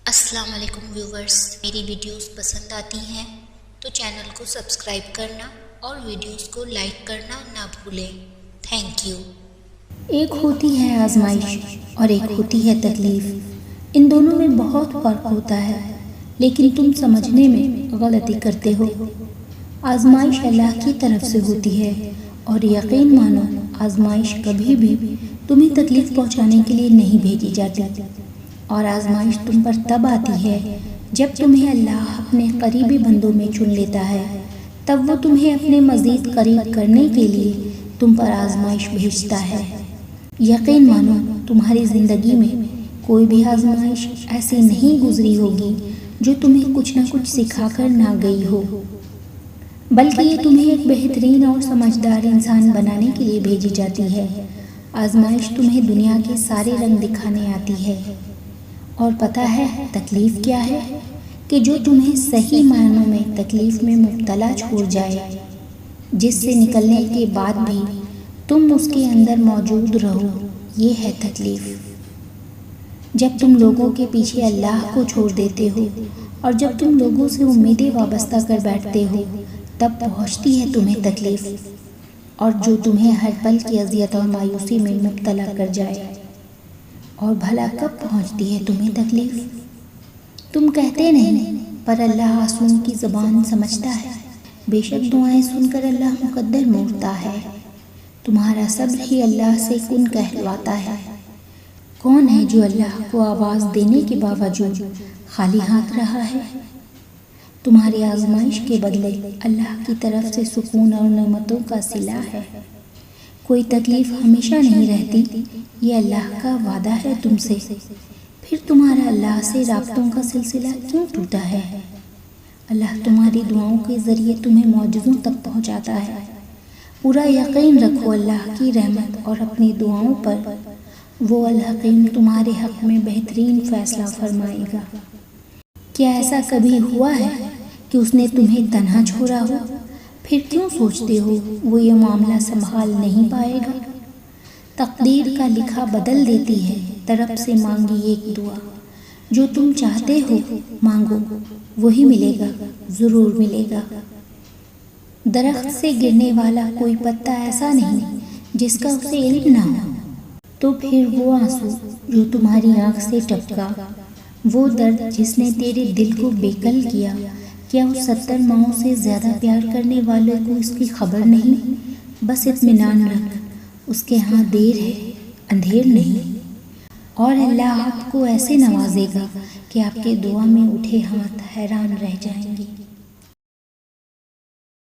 السلام علیکم ویورز، میری ویڈیوز پسند آتی ہیں تو چینل کو سبسکرائب کرنا اور ویڈیوز کو لائک کرنا نہ بھولیں۔ Thank you. ایک ہوتی ہے آزمائش اور ایک ہوتی ہے تکلیف۔ ان دونوں میں بہت فرق ہوتا ہے، لیکن تم سمجھنے میں غلطی کرتے ہو۔ آزمائش اللہ کی طرف سے ہوتی ہے اور یقین مانو آزمائش کبھی بھی تمہیں تکلیف پہنچانے کے لیے نہیں بھیجی جاتی، اور آزمائش تم پر تب آتی ہے جب تمہیں اللہ اپنے قریبی بندوں میں چن لیتا ہے، تب وہ تمہیں اپنے مزید قریب کرنے کے لیے تم پر آزمائش بھیجتا ہے۔ یقین مانو تمہاری زندگی میں کوئی بھی آزمائش ایسی نہیں گزری ہوگی جو تمہیں کچھ نہ کچھ سکھا کر نہ گئی ہو، بلکہ یہ تمہیں ایک بہترین اور سمجھدار انسان بنانے کے لیے بھیجی جاتی ہے۔ آزمائش تمہیں دنیا کے سارے رنگ دکھانے آتی ہے، اور پتہ ہے تکلیف کیا ہے؟ کہ جو تمہیں صحیح معنوں میں تکلیف میں مبتلا چھوڑ جائے، جس سے نکلنے کے بعد بھی تم اس کے اندر موجود رہو، یہ ہے تکلیف۔ جب تم لوگوں کے پیچھے اللہ کو چھوڑ دیتے ہو اور جب تم لوگوں سے امیدیں وابستہ کر بیٹھتے ہو، تب پہنچتی ہے تمہیں تکلیف، اور جو تمہیں ہر پل کی اذیت اور مایوسی میں مبتلا کر جائے۔ اور بھلا کب پہنچتی ہے تمہیں تکلیف؟ تم کہتے نہیں، پر اللہ آنسوؤں کی زبان سمجھتا ہے۔ بے شک دعائیں سن کر اللہ مقدر موڑتا ہے۔ تمہارا صبر ہی اللہ سے کن کہلواتا ہے۔ کون ہے جو اللہ کو آواز دینے کے باوجود خالی ہاتھ رہا ہے؟ تمہاری آزمائش کے بدلے اللہ کی طرف سے سکون اور نعمتوں کا صلہ ہے۔ کوئی تکلیف ہمیشہ نہیں رہتی، یہ اللہ کا وعدہ ہے تم سے۔ پھر تمہارا اللہ سے رابطوں کا سلسلہ کیوں ٹوٹا ہے؟ اللہ تمہاری دعاؤں کے ذریعے تمہیں معجزوں تک پہنچاتا ہے۔ پورا یقین رکھو اللہ کی رحمت اور اپنی دعاؤں پر، وہ الحکیم تمہارے حق میں بہترین فیصلہ فرمائے گا۔ کیا ایسا کبھی ہوا ہے کہ اس نے تمہیں تنہا چھوڑا ہو؟ پھر کیوں سوچتے ہو وہ یہ معاملہ سنبھال نہیں پائے گا؟ تقدیر کا لکھا بدل دیتی ہے۔ طرف سے مانگی ایک دعا، جو تم چاہتے ہو مانگو، وہی ملے گا، ضرور ملے گا۔ درخت سے گرنے والا کوئی پتا ایسا نہیں جس کا اسے علم نہ ہو۔ تو پھر وہ آنسو جو تمہاری آنکھ سے ٹپکا، وہ درد جس نے تیرے دل کو بےکل کیا، کیا اس 70 ماؤں سے زیادہ پیار کرنے والے کو اس کی خبر نہیں؟ بس اطمینان رکھ، اس کے ہاں دیر ہے، اندھیر نہیں، اور اللہ آپ کو ایسے نوازے گا کہ آپ کے دعا میں اٹھے ہاتھ حیران رہ جائیں گے۔